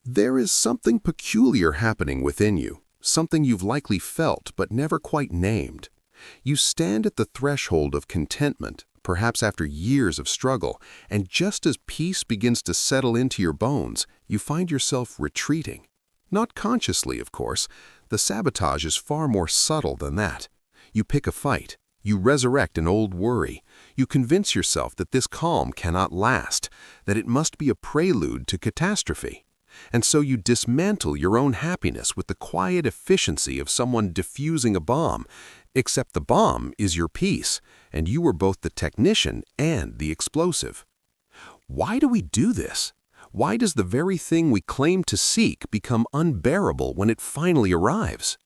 There is something peculiar happening within you, something you've likely felt but never quite named. You stand at the threshold of contentment, perhaps after years of struggle, and just as peace begins to settle into your bones, you find yourself retreating. Not consciously, of course. The sabotage is far more subtle than that. You pick a fight. You resurrect an old worry. You convince yourself that this calm cannot last, that it must be a prelude to catastrophe. And so you dismantle your own happiness with the quiet efficiency of someone diffusing a bomb, except the bomb is your peace, and you are both the technician and the explosive. Why do we do this? Why does the very thing we claim to seek become unbearable when it finally arrives?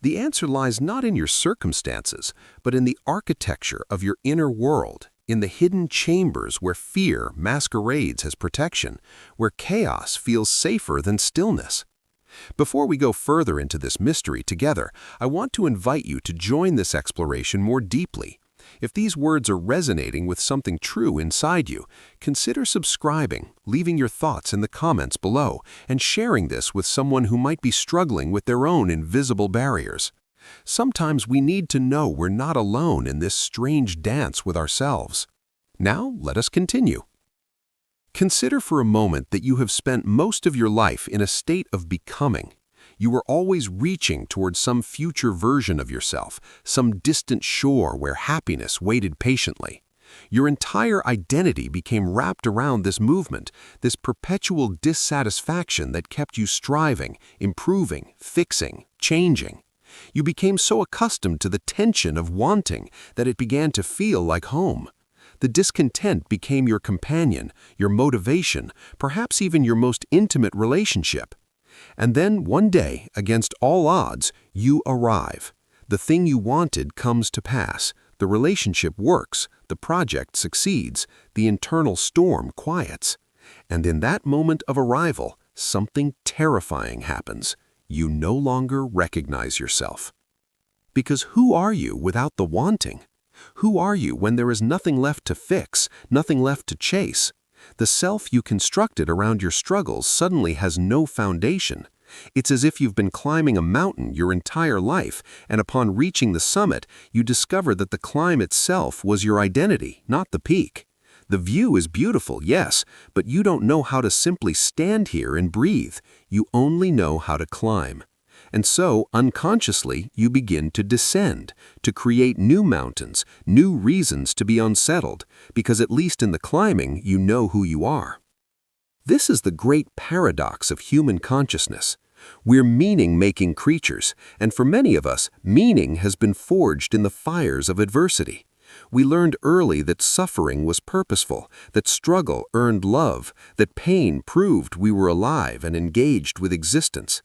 The answer lies not in your circumstances, but in the architecture of your inner world, in the hidden chambers where fear masquerades as protection, where chaos feels safer than stillness. Before we go further into this mystery together, I want to invite you to join this exploration more deeply. If these words are resonating with something true inside you, consider subscribing, leaving your thoughts in the comments below, and sharing this with someone who might be struggling with their own invisible barriers. Sometimes we need to know we're not alone in this strange dance with ourselves. Now, let us continue. Consider for a moment that you have spent most of your life in a state of becoming. You were always reaching towards some future version of yourself, some distant shore where happiness waited patiently. Your entire identity became wrapped around this movement, this perpetual dissatisfaction that kept you striving, improving, fixing, changing. You became so accustomed to the tension of wanting that it began to feel like home. The discontent became your companion, your motivation, perhaps even your most intimate relationship. And then one day, against all odds, you arrive. The thing you wanted comes to pass. The relationship works, the project succeeds, the internal storm quiets. And in that moment of arrival, something terrifying happens. You no longer recognize yourself. Because who are you without the wanting? Who are you when there is nothing left to fix, nothing left to chase? The self you constructed around your struggles suddenly has no foundation. It's as if you've been climbing a mountain your entire life, and upon reaching the summit, you discover that the climb itself was your identity, not the peak. The view is beautiful, yes, but you don't know how to simply stand here and breathe. You only know how to climb. And so, unconsciously, you begin to descend, to create new mountains, new reasons to be unsettled, because at least in the climbing, you know who you are. This is the great paradox of human consciousness. We're meaning-making creatures, and for many of us, meaning has been forged in the fires of adversity. We learned early that suffering was purposeful, that struggle earned love, that pain proved we were alive and engaged with existence.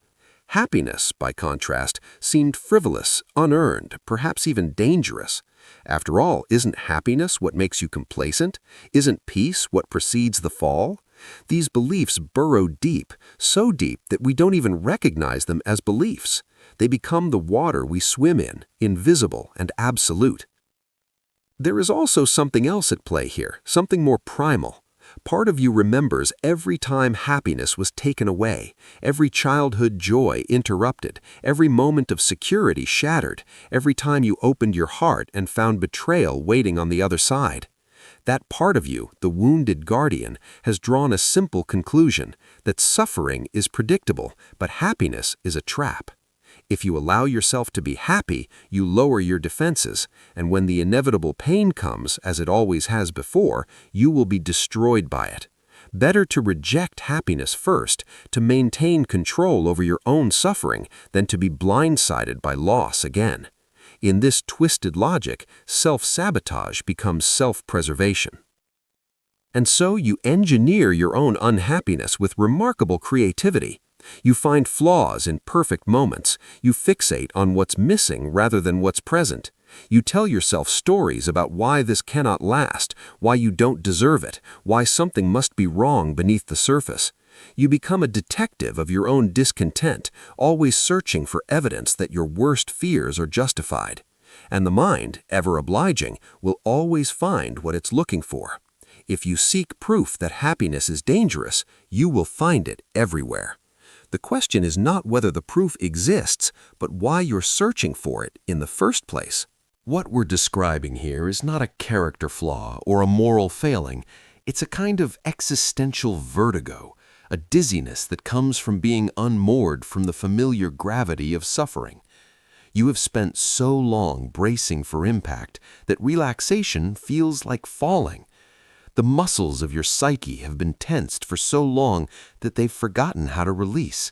Happiness, by contrast, seemed frivolous, unearned, perhaps even dangerous. After all, isn't happiness what makes you complacent? Isn't peace what precedes the fall? These beliefs burrow deep, so deep that we don't even recognize them as beliefs. They become the water we swim in, invisible and absolute. There is also something else at play here, something more primal. Part of you remembers every time happiness was taken away, every childhood joy interrupted, every moment of security shattered, every time you opened your heart and found betrayal waiting on the other side. That part of you, the wounded guardian, has drawn a simple conclusion, that suffering is predictable, but happiness is a trap. If you allow yourself to be happy, you lower your defenses, and when the inevitable pain comes, as it always has before, you will be destroyed by it. Better to reject happiness first, to maintain control over your own suffering, than to be blindsided by loss again. In this twisted logic, self-sabotage becomes self-preservation. And so you engineer your own unhappiness with remarkable creativity. You find flaws in perfect moments. You fixate on what's missing rather than what's present. You tell yourself stories about why this cannot last, why you don't deserve it, why something must be wrong beneath the surface. You become a detective of your own discontent, always searching for evidence that your worst fears are justified. And the mind, ever obliging, will always find what it's looking for. If you seek proof that happiness is dangerous, you will find it everywhere. The question is not whether the proof exists, but why you're searching for it in the first place. What we're describing here is not a character flaw or a moral failing. It's a kind of existential vertigo, a dizziness that comes from being unmoored from the familiar gravity of suffering. You have spent so long bracing for impact that relaxation feels like falling. The muscles of your psyche have been tensed for so long that they've forgotten how to release.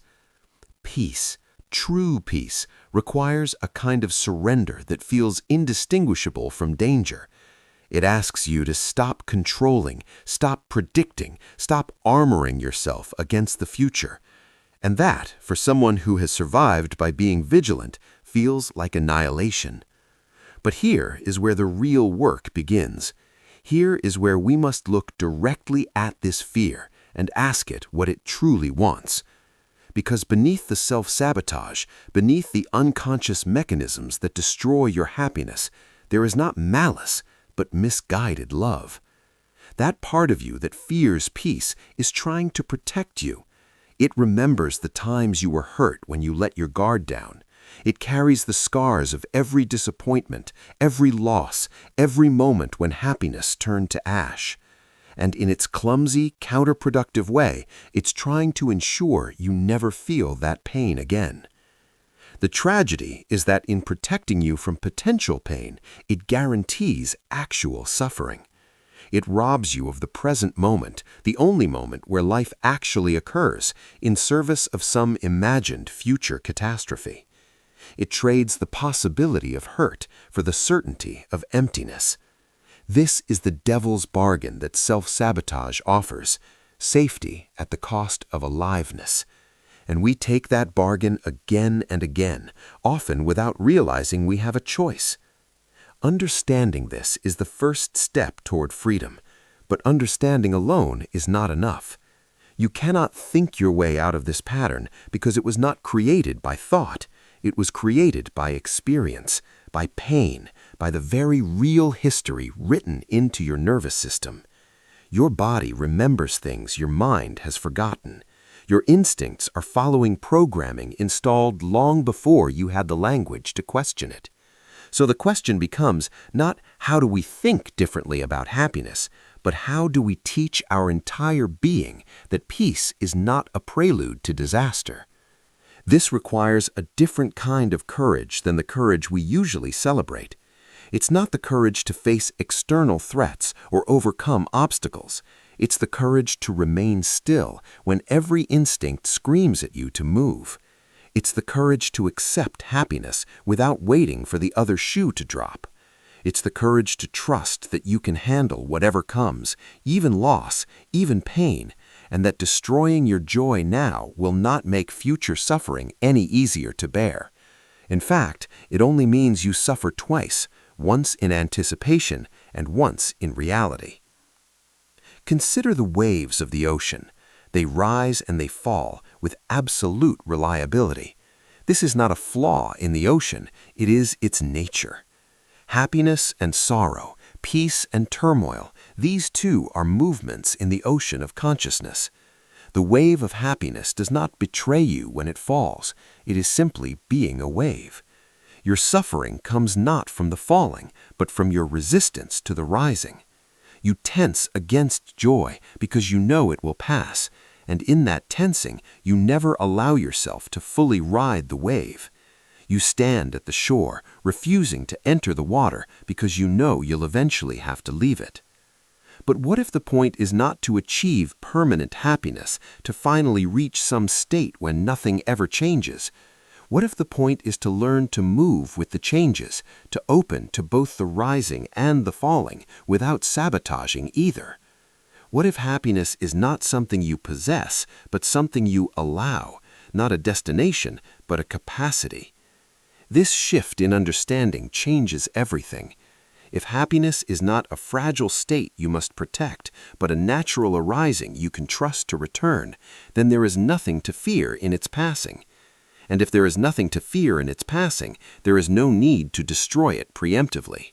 Peace, true peace, requires a kind of surrender that feels indistinguishable from danger. It asks you to stop controlling, stop predicting, stop armoring yourself against the future. And that, for someone who has survived by being vigilant, feels like annihilation. But here is where the real work begins. Here is where we must look directly at this fear and ask it what it truly wants. Because beneath the self-sabotage, beneath the unconscious mechanisms that destroy your happiness, there is not malice, but misguided love. That part of you that fears peace is trying to protect you. It remembers the times you were hurt when you let your guard down. It carries the scars of every disappointment, every loss, every moment when happiness turned to ash. And in its clumsy, counterproductive way, it's trying to ensure you never feel that pain again. The tragedy is that in protecting you from potential pain, it guarantees actual suffering. It robs you of the present moment, the only moment where life actually occurs, in service of some imagined future catastrophe. It trades the possibility of hurt for the certainty of emptiness. This is the devil's bargain that self-sabotage offers, safety at the cost of aliveness. And we take that bargain again and again, often without realizing we have a choice. Understanding this is the first step toward freedom, but understanding alone is not enough. You cannot think your way out of this pattern because it was not created by thought. It was created by experience, by pain, by the very real history written into your nervous system. Your body remembers things your mind has forgotten. Your instincts are following programming installed long before you had the language to question it. So the question becomes not how do we think differently about happiness, but how do we teach our entire being that peace is not a prelude to disaster? This requires a different kind of courage than the courage we usually celebrate. It's not the courage to face external threats or overcome obstacles. It's the courage to remain still when every instinct screams at you to move. It's the courage to accept happiness without waiting for the other shoe to drop. It's the courage to trust that you can handle whatever comes, even loss, even pain, and that destroying your joy now will not make future suffering any easier to bear. In fact, it only means you suffer twice, once in anticipation and once in reality. Consider the waves of the ocean. They rise and they fall with absolute reliability. This is not a flaw in the ocean, it is its nature. Happiness and sorrow, peace and turmoil, these too are movements in the ocean of consciousness. The wave of happiness does not betray you when it falls. It is simply being a wave. Your suffering comes not from the falling, but from your resistance to the rising. You tense against joy because you know it will pass, and in that tensing, you never allow yourself to fully ride the wave. You stand at the shore, refusing to enter the water because you know you'll eventually have to leave it. But what if the point is not to achieve permanent happiness, to finally reach some state when nothing ever changes? What if the point is to learn to move with the changes, to open to both the rising and the falling without sabotaging either? What if happiness is not something you possess, but something you allow, not a destination, but a capacity? This shift in understanding changes everything. If happiness is not a fragile state you must protect, but a natural arising you can trust to return, then there is nothing to fear in its passing. And if there is nothing to fear in its passing, there is no need to destroy it preemptively.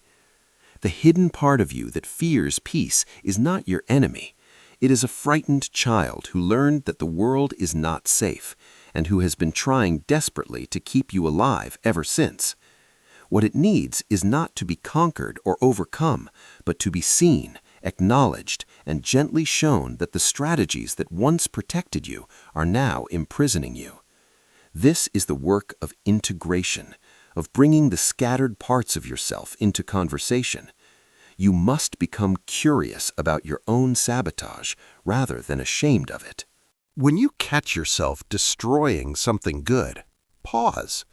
The hidden part of you that fears peace is not your enemy. It is a frightened child who learned that the world is not safe and who has been trying desperately to keep you alive ever since. What it needs is not to be conquered or overcome, but to be seen, acknowledged, and gently shown that the strategies that once protected you are now imprisoning you. This is the work of integration, of bringing the scattered parts of yourself into conversation. You must become curious about your own sabotage rather than ashamed of it. When you catch yourself destroying something good, pause.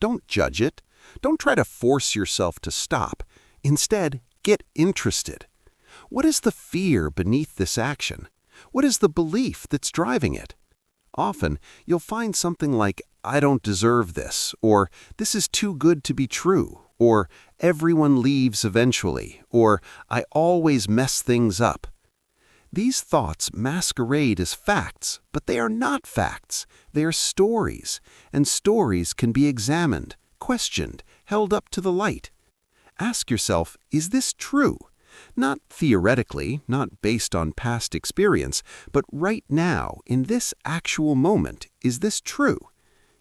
Don't judge it. Don't try to force yourself to stop. Instead, get interested. What is the fear beneath this action? What is the belief that's driving it? Often, you'll find something like, "I don't deserve this," or "This is too good to be true," or "Everyone leaves eventually," or "I always mess things up." These thoughts masquerade as facts, but they are not facts. They are stories, and stories can be examined, questioned, held up to the light. Ask yourself, is this true? Not theoretically, not based on past experience, but right now, in this actual moment, is this true?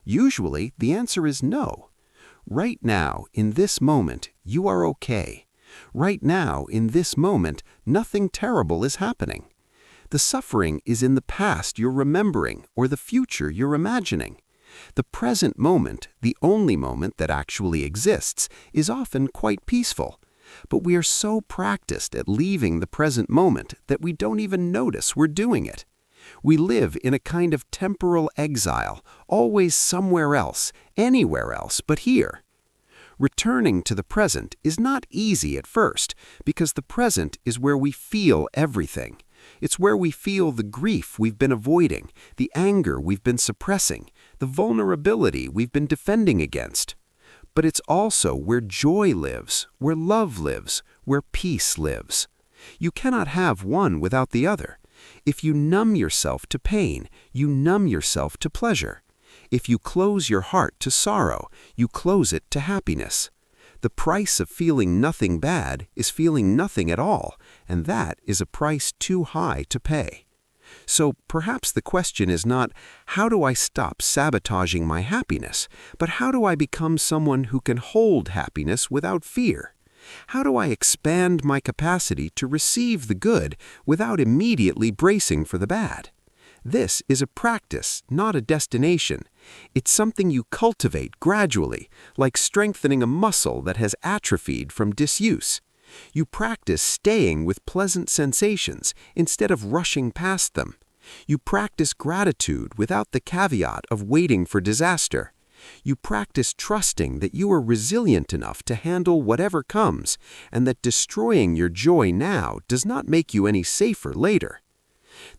Usually, the answer is no. Right now, in this moment, you are okay. Right now, in this moment, nothing terrible is happening. The suffering is in the past you're remembering or the future you're imagining. The present moment, the only moment that actually exists, is often quite peaceful. But we are so practiced at leaving the present moment that we don't even notice we're doing it. We live in a kind of temporal exile, always somewhere else, anywhere else but here. Returning to the present is not easy at first, because the present is where we feel everything. It's where we feel the grief we've been avoiding, the anger we've been suppressing, the vulnerability we've been defending against. But it's also where joy lives, where love lives, where peace lives. You cannot have one without the other. If you numb yourself to pain, you numb yourself to pleasure. If you close your heart to sorrow, you close it to happiness. The price of feeling nothing bad is feeling nothing at all, and that is a price too high to pay. So perhaps the question is not, how do I stop sabotaging my happiness, but how do I become someone who can hold happiness without fear? How do I expand my capacity to receive the good without immediately bracing for the bad? This is a practice, not a destination. It's something you cultivate gradually, like strengthening a muscle that has atrophied from disuse. You practice staying with pleasant sensations instead of rushing past them. You practice gratitude without the caveat of waiting for disaster. You practice trusting that you are resilient enough to handle whatever comes, and that destroying your joy now does not make you any safer later.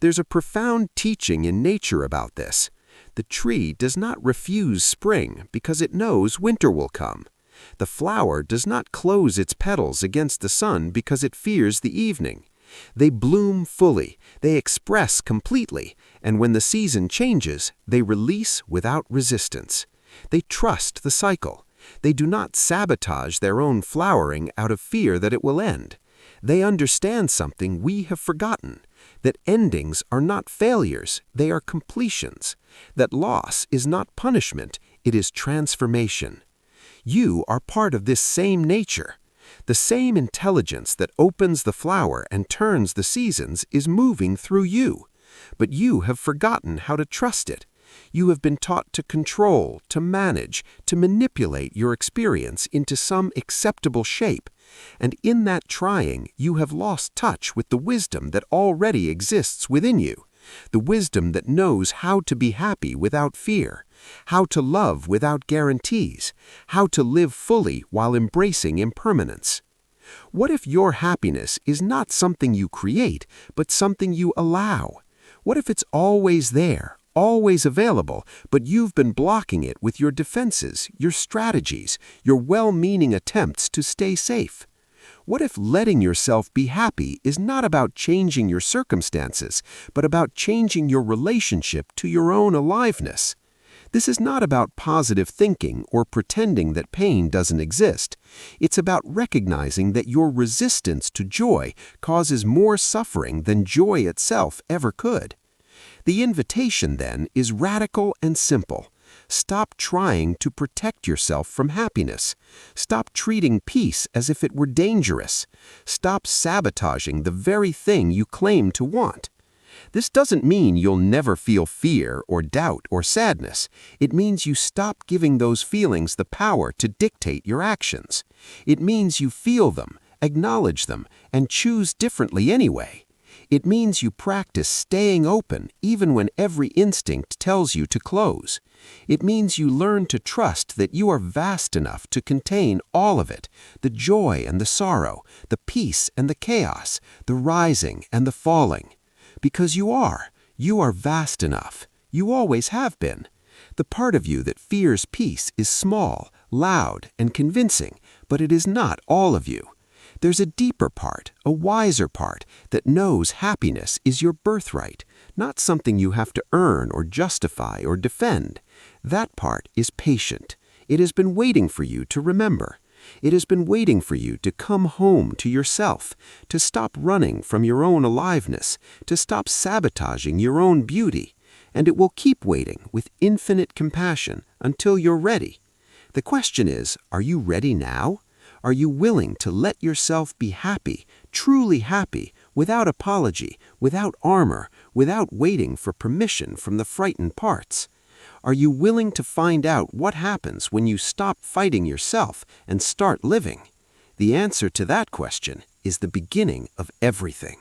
There's a profound teaching in nature about this. The tree does not refuse spring because it knows winter will come. The flower does not close its petals against the sun because it fears the evening. They bloom fully, they express completely, and when the season changes, they release without resistance. They trust the cycle. They do not sabotage their own flowering out of fear that it will end. They understand something we have forgotten, that endings are not failures, they are completions, that loss is not punishment, it is transformation. You are part of this same nature. The same intelligence that opens the flower and turns the seasons is moving through you, but you have forgotten how to trust it. You have been taught to control, to manage, to manipulate your experience into some acceptable shape, and in that trying, you have lost touch with the wisdom that already exists within you, the wisdom that knows how to be happy without fear, how to love without guarantees, how to live fully while embracing impermanence. What if your happiness is not something you create, but something you allow? What if it's always there, always available, but you've been blocking it with your defenses, your strategies, your well-meaning attempts to stay safe? What if letting yourself be happy is not about changing your circumstances, but about changing your relationship to your own aliveness? This is not about positive thinking or pretending that pain doesn't exist. It's about recognizing that your resistance to joy causes more suffering than joy itself ever could. The invitation, then, is radical and simple. Stop trying to protect yourself from happiness. Stop treating peace as if it were dangerous. Stop sabotaging the very thing you claim to want. This doesn't mean you'll never feel fear or doubt or sadness. It means you stop giving those feelings the power to dictate your actions. It means you feel them, acknowledge them, and choose differently anyway. It means you practice staying open even when every instinct tells you to close. It means you learn to trust that you are vast enough to contain all of it, the joy and the sorrow, the peace and the chaos, the rising and the falling. Because you are vast enough. You always have been. The part of you that fears peace is small, loud, and convincing, but it is not all of you. There's a deeper part, a wiser part, that knows happiness is your birthright, not something you have to earn or justify or defend. That part is patient. It has been waiting for you to remember. It has been waiting for you to come home to yourself, to stop running from your own aliveness, to stop sabotaging your own beauty. And it will keep waiting with infinite compassion until you're ready. The question is, are you ready now? Are you willing to let yourself be happy, truly happy, without apology, without armor, without waiting for permission from the frightened parts? Are you willing to find out what happens when you stop fighting yourself and start living? The answer to that question is the beginning of everything.